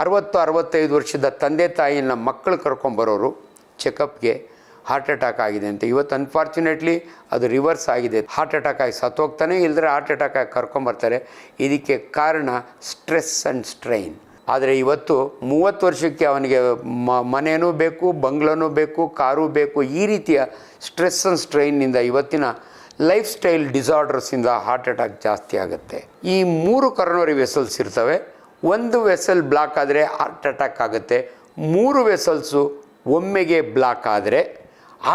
65 ವರ್ಷದ ತಂದೆ ತಾಯಿನ ಮಕ್ಕಳು ಕರ್ಕೊಂಬರೋರು ಚೆಕಪ್ಗೆ ಹಾರ್ಟ್ ಅಟ್ಯಾಕ್ ಆಗಿದೆ ಅಂತ. ಇವತ್ತು ಅನ್ಫಾರ್ಚುನೇಟ್ಲಿ ಅದು ರಿವರ್ಸ್ ಆಗಿದೆ. ಹಾರ್ಟ್ ಅಟ್ಯಾಕ್ ಆಗಿ ಸತ್ತೋಗ್ತಾನೆ, ಇಲ್ಲದ್ರೆ ಹಾರ್ಟ್ ಅಟ್ಯಾಕ್ ಆಗಿ ಕರ್ಕೊಂಬರ್ತಾರೆ. ಇದಕ್ಕೆ ಕಾರಣ ಸ್ಟ್ರೆಸ್ ಆ್ಯಂಡ್ ಸ್ಟ್ರೈನ್. ಆದರೆ ಇವತ್ತು 30 ವರ್ಷಕ್ಕೆ ಅವನಿಗೆ ಮನೆಯೂ ಬೇಕು, ಬಂಗ್ಲನೂ ಬೇಕು, ಕಾರು ಬೇಕು. ಈ ರೀತಿಯ ಸ್ಟ್ರೆಸ್ ಆ್ಯಂಡ್ ಸ್ಟ್ರೈನ್ನಿಂದ ಇವತ್ತಿನ ಲೈಫ್ ಸ್ಟೈಲ್ ಡಿಸಾರ್ಡರ್ಸಿಂದ ಹಾರ್ಟ್ ಅಟ್ಯಾಕ್ ಜಾಸ್ತಿ ಆಗುತ್ತೆ. ಈ 3 ಕರೋನರಿ ವೆಸಲ್ಸ್ ಇರ್ತವೆ. ಒಂದು ವೆಸಲ್ ಬ್ಲಾಕ್ ಆದರೆ ಹಾರ್ಟ್ ಅಟ್ಯಾಕ್ ಆಗುತ್ತೆ. 3 ವೆಸಲ್ಸು ಒಮ್ಮೆಗೆ ಬ್ಲಾಕ್ ಆದರೆ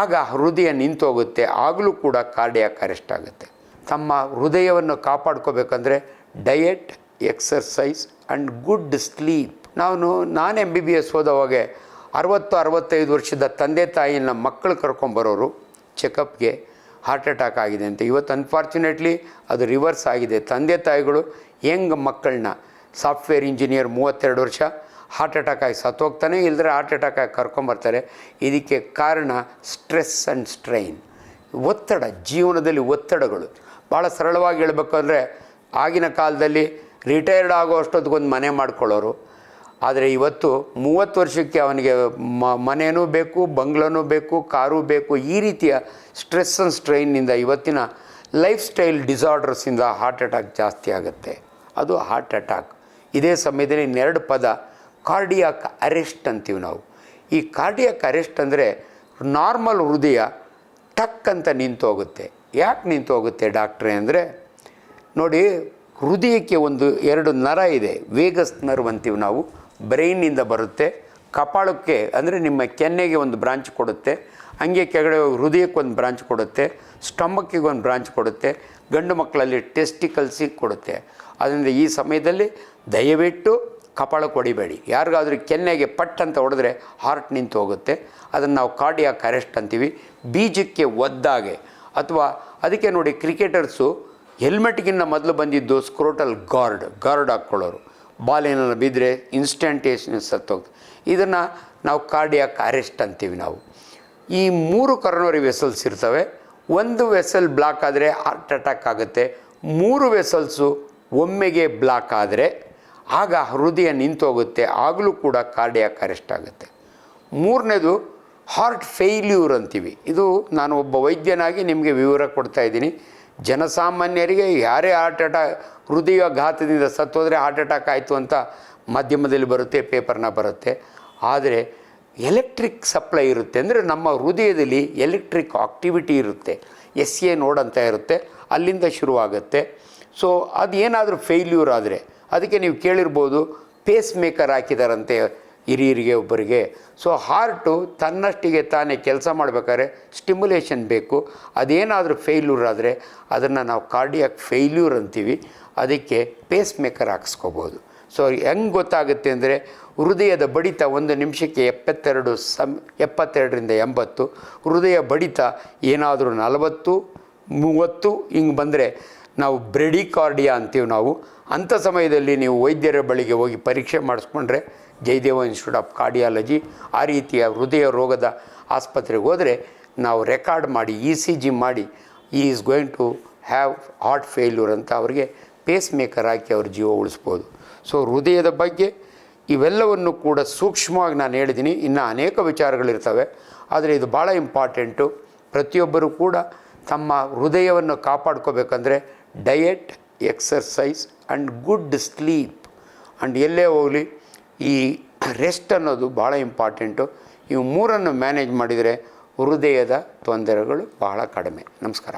ಆಗ ಹೃದಯ ನಿಂತೋಗುತ್ತೆ. ಆಗಲೂ ಕೂಡ ಕಾರ್ಡಿಯಾಕ್ ಅರೆಸ್ಟ್ ಆಗುತ್ತೆ. ತಮ್ಮ ಹೃದಯವನ್ನು ಕಾಪಾಡ್ಕೋಬೇಕಂದ್ರೆ diet, exercise and good sleep. ನಾನು MBBS ಓದೋವಾಗೆ 65 ವರ್ಷದ ತಂದೆ ತಾಯಿನ ಮಕ್ಕಳು ಕರ್ಕೊಂಬರೋರು ಚೆಕಪ್ಗೆ ಹಾರ್ಟ್ ಅಟ್ಯಾಕ್ ಆಗಿದೆ ಅಂತ. ಇವತ್ತು ಅನ್ಫಾರ್ಚುನೇಟ್ಲಿ ಅದು ರಿವರ್ಸ್ ಆಗಿದೆ. ತಂದೆ ತಾಯಿಗಳು ಯಂಗ್ ಮಕ್ಕಳನ್ನ, ಸಾಫ್ಟ್ವೇರ್ ಇಂಜಿನಿಯರ್ 32 ವರ್ಷ, ಹಾರ್ಟ್ ಅಟ್ಯಾಕ್ ಆಗಿ ಸತ್ತೋಗ್ತಾನೆ, ಇಲ್ಲದ್ರೆ ಹಾರ್ಟ್ ಅಟ್ಯಾಕ್ ಆಗಿ ಕರ್ಕೊಂಬರ್ತಾರೆ. ಇದಕ್ಕೆ ಕಾರಣ ಸ್ಟ್ರೆಸ್ ಆ್ಯಂಡ್ ಸ್ಟ್ರೈನ್, ಒತ್ತಡ. ಜೀವನದಲ್ಲಿ ಒತ್ತಡಗಳು ಭಾಳ ಸರಳವಾಗಿ ಹೇಳಬೇಕಂದ್ರೆ, ಆಗಿನ ಕಾಲದಲ್ಲಿ ರಿಟೈರ್ಡ್ ಆಗೋ ಅಷ್ಟೊತ್ತಿಗೊಂದು ಮನೆ ಮಾಡ್ಕೊಳ್ಳೋರು. ಆದರೆ ಇವತ್ತು 30 ವರ್ಷಕ್ಕೆ ಅವನಿಗೆ ಮನೆಯೂ ಬೇಕು, ಬಂಗ್ಲನೂ ಬೇಕು, ಕಾರು ಬೇಕು. ಈ ರೀತಿಯ ಸ್ಟ್ರೆಸ್ ಆ್ಯಂಡ್ ಸ್ಟ್ರೈನ್ನಿಂದ ಇವತ್ತಿನ ಲೈಫ್ ಸ್ಟೈಲ್ ಡಿಸಾರ್ಡರ್ಸಿಂದ ಹಾರ್ಟ್ ಅಟ್ಯಾಕ್ ಜಾಸ್ತಿ ಆಗುತ್ತೆ. ಅದು ಹಾರ್ಟ್ ಅಟ್ಯಾಕ್. ಇದೇ ಸಮಯದಲ್ಲಿ 2 ಪದ ಕಾರ್ಡಿಯಾಕ್ ಅರೆಸ್ಟ್ ಅಂತೀವಿ ನಾವು. ಈ ಕಾರ್ಡಿಯಾಕ್ ಅರೆಸ್ಟ್ ಅಂದರೆ ನಾರ್ಮಲ್ ಹೃದಯ ಟಕ್ ಅಂತ ನಿಂತೋಗುತ್ತೆ. ಯಾಕೆ ನಿಂತೋಗುತ್ತೆ ಡಾಕ್ಟ್ರೇ ಅಂದರೆ, ನೋಡಿ, ಹೃದಯಕ್ಕೆ 2 ನರ ಇದೆ. ವೇಗಸ್ ನರ್ವ್ ಅಂತೀವಿ ನಾವು. ಬ್ರೈನಿಂದ ಬರುತ್ತೆ. ಕಪಾಳಕ್ಕೆ ಅಂದರೆ ನಿಮ್ಮ ಕೆನ್ನೆಗೆ ಒಂದು ಬ್ರಾಂಚ್ ಕೊಡುತ್ತೆ. ಹಂಗೆ ಕೆಳಗಡೆ ಹೃದಯಕ್ಕೆ ಒಂದು ಬ್ರಾಂಚ್ ಕೊಡುತ್ತೆ. ಸ್ಟಮಕ್ಕಿಗೆ ಒಂದು ಬ್ರಾಂಚ್ ಕೊಡುತ್ತೆ. ಗಂಡು ಮಕ್ಕಳಲ್ಲಿ ಟೆಸ್ಟಿಕಲ್ಸಿಗೆ ಕೊಡುತ್ತೆ. ಅದರಿಂದ ಈ ಸಮಯದಲ್ಲಿ ದಯವಿಟ್ಟು ಕಪಾಳಕ್ಕೆ ಹೊಡಿಬೇಡಿ. ಯಾರಿಗಾದ್ರೂ ಕೆನ್ನೆಗೆ ಪಟ್ ಅಂತ ಹೊಡೆದ್ರೆ ಹಾರ್ಟ್ ನಿಂತು ಹೋಗುತ್ತೆ. ಅದನ್ನು ನಾವು ಕಾರ್ಡಿಯಾಕ್ ಅರೆಸ್ಟ್ ಅಂತೀವಿ. ಬೀಜಕ್ಕೆ ಒದ್ದಾಗೆ, ಅಥವಾ ಅದಕ್ಕೆ ನೋಡಿ, ಕ್ರಿಕೆಟರ್ಸು ಹೆಲ್ಮೆಟ್ಗಿನ್ನ ಮೊದಲು ಬಂದಿದ್ದು ಸ್ಕ್ರೋಟಲ್ ಗಾರ್ಡ್ ಹಾಕ್ಕೊಳ್ಳೋರು. ಬಾಲ್ ಏನಾದ್ರು ಬಿದ್ದರೆ ಇನ್ಸ್ಟಂಟೇನಿಯಸ್ ಸತ್ತೋಗ್ತದೆ. ಇದನ್ನು ನಾವು ಕಾರ್ಡಿಯಾಕ್ ಅರೆಸ್ಟ್ ಅಂತೀವಿ ನಾವು. ಈ 3 ಕರೋನರಿ ವೆಸಲ್ಸ್ ಇರ್ತವೆ. ಒಂದು ವೆಸಲ್ ಬ್ಲಾಕ್ ಆದರೆ ಹಾರ್ಟ್ ಅಟ್ಯಾಕ್ ಆಗುತ್ತೆ. 3 ವೆಸಲ್ಸು ಒಮ್ಮೆಗೆ ಬ್ಲಾಕ್ ಆದರೆ ಆಗ ಹೃದಯ ನಿಂತೋಗುತ್ತೆ. ಆಗಲೂ ಕೂಡ ಕಾರ್ಡಿಯಾಕ್ ಅರೆಸ್ಟ್ ಆಗುತ್ತೆ. 3ನೇದು ಹಾರ್ಟ್ ಫೇಲ್ಯೂರ್ ಅಂತೀವಿ. ಇದು ನಾನು ಒಬ್ಬ ವೈದ್ಯನಾಗಿ ನಿಮಗೆ ವಿವರ ಕೊಡ್ತಾ ಇದ್ದೀನಿ. ಜನಸಾಮಾನ್ಯರಿಗೆ ಯಾರೇ ಹಾರ್ಟ್ ಅಟ್ಯಾಕ್, ಹೃದಯಾಘಾತದಿಂದ ಸತ್ತೋದ್ರೆ ಹಾರ್ಟ್ ಅಟ್ಯಾಕ್ ಆಯಿತು ಅಂತ ಮಾಧ್ಯಮದಲ್ಲಿ ಬರುತ್ತೆ, ಪೇಪರ್ನ ಬರುತ್ತೆ. ಆದರೆ ಎಲೆಕ್ಟ್ರಿಕ್ ಸಪ್ಲೈ ಇರುತ್ತೆ. ಅಂದರೆ ನಮ್ಮ ಹೃದಯದಲ್ಲಿ ಎಲೆಕ್ಟ್ರಿಕ್ ಆಕ್ಟಿವಿಟಿ ಇರುತ್ತೆ. SA ನೋಡ್ ಅಂತ ಇರುತ್ತೆ, ಅಲ್ಲಿಂದ ಶುರುವಾಗುತ್ತೆ. ಸೊ ಅದೇನಾದರೂ ಫೇಲ್ಯೂರ್ ಆದರೆ, ಅದಕ್ಕೆ ನೀವು ಕೇಳಿರ್ಬೋದು, ಪೇಸ್ ಮೇಕರ್ ಹಾಕಿದಾರಂತೆ ಹಿರಿಯರಿಗೆ ಒಬ್ಬರಿಗೆ. ಸೊ ಹಾರ್ಟು ತನ್ನಷ್ಟಿಗೆ ತಾನೇ ಕೆಲಸ ಮಾಡಬೇಕಾದ್ರೆ ಸ್ಟಿಮ್ಯುಲೇಷನ್ ಬೇಕು. ಅದೇನಾದರೂ ಫೇಲ್ಯೂರ್ ಆದರೆ ಅದನ್ನು ನಾವು ಕಾರ್ಡಿಯಾಕ್ ಫೇಲ್ಯೂರ್ ಅಂತೀವಿ. ಅದಕ್ಕೆ ಪೇಸ್ ಮೇಕರ್ ಹಾಕಿಸ್ಕೋಬೋದು. ಸೊ ಹೆಂಗೆ ಗೊತ್ತಾಗುತ್ತೆ ಅಂದರೆ, ಹೃದಯದ ಬಡಿತ 1 ನಿಮಿಷಕ್ಕೆ 72ರಿಂದ 80. ಹೃದಯ ಬಡಿತ ಏನಾದರೂ 40, 30 ಹಿಂಗೆ ಬಂದರೆ ನಾವು ಬ್ರೆಡಿಕಾರ್ಡಿಯಾ ಅಂತೀವಿ ನಾವು. ಅಂಥ ಸಮಯದಲ್ಲಿ ನೀವು ವೈದ್ಯರ ಬಳಿಗೆ ಹೋಗಿ ಪರೀಕ್ಷೆ ಮಾಡಿಸ್ಕೊಂಡ್ರೆ, ಜಯದೇವ ಇನ್ಸ್ಟಿಟ್ಯೂಟ್ ಆಫ್ ಕಾರ್ಡಿಯಾಲಜಿ ಆ ರೀತಿಯ ಹೃದಯ ರೋಗದ ಆಸ್ಪತ್ರೆಗೆ ಹೋದರೆ ನಾವು ರೆಕಾರ್ಡ್ ಮಾಡಿ, ECG ಮಾಡಿ, ಈ is going to have heart failure ಅಂತ ಅವರಿಗೆ ಪೇಸ್ ಮೇಕರ್ ಹಾಕಿ ಅವ್ರ ಜೀವ ಉಳಿಸ್ಬೋದು. ಸೊ ಹೃದಯದ ಬಗ್ಗೆ ಇವೆಲ್ಲವನ್ನು ಕೂಡ ಸೂಕ್ಷ್ಮವಾಗಿ ನಾನು ಹೇಳಿದ್ದೀನಿ. ಇನ್ನು ಅನೇಕ ವಿಚಾರಗಳಿರ್ತವೆ, ಆದರೆ ಇದು ಭಾಳ ಇಂಪಾರ್ಟೆಂಟು. ಪ್ರತಿಯೊಬ್ಬರೂ ಕೂಡ ತಮ್ಮ ಹೃದಯವನ್ನು ಕಾಪಾಡ್ಕೋಬೇಕಂದ್ರೆ diet, exercise and good sleep and ಎಲ್ಲೇ ಹೋಗಲಿ ಈ ರೆಸ್ಟ್ ಅನ್ನೋದು ಭಾಳ ಇಂಪಾರ್ಟೆಂಟು. ಇವು 3ನ್ನು ಮ್ಯಾನೇಜ್ ಮಾಡಿದರೆ ಹೃದಯದ ತೊಂದರೆಗಳು ಬಹಳ ಕಡಿಮೆ. ನಮಸ್ಕಾರ.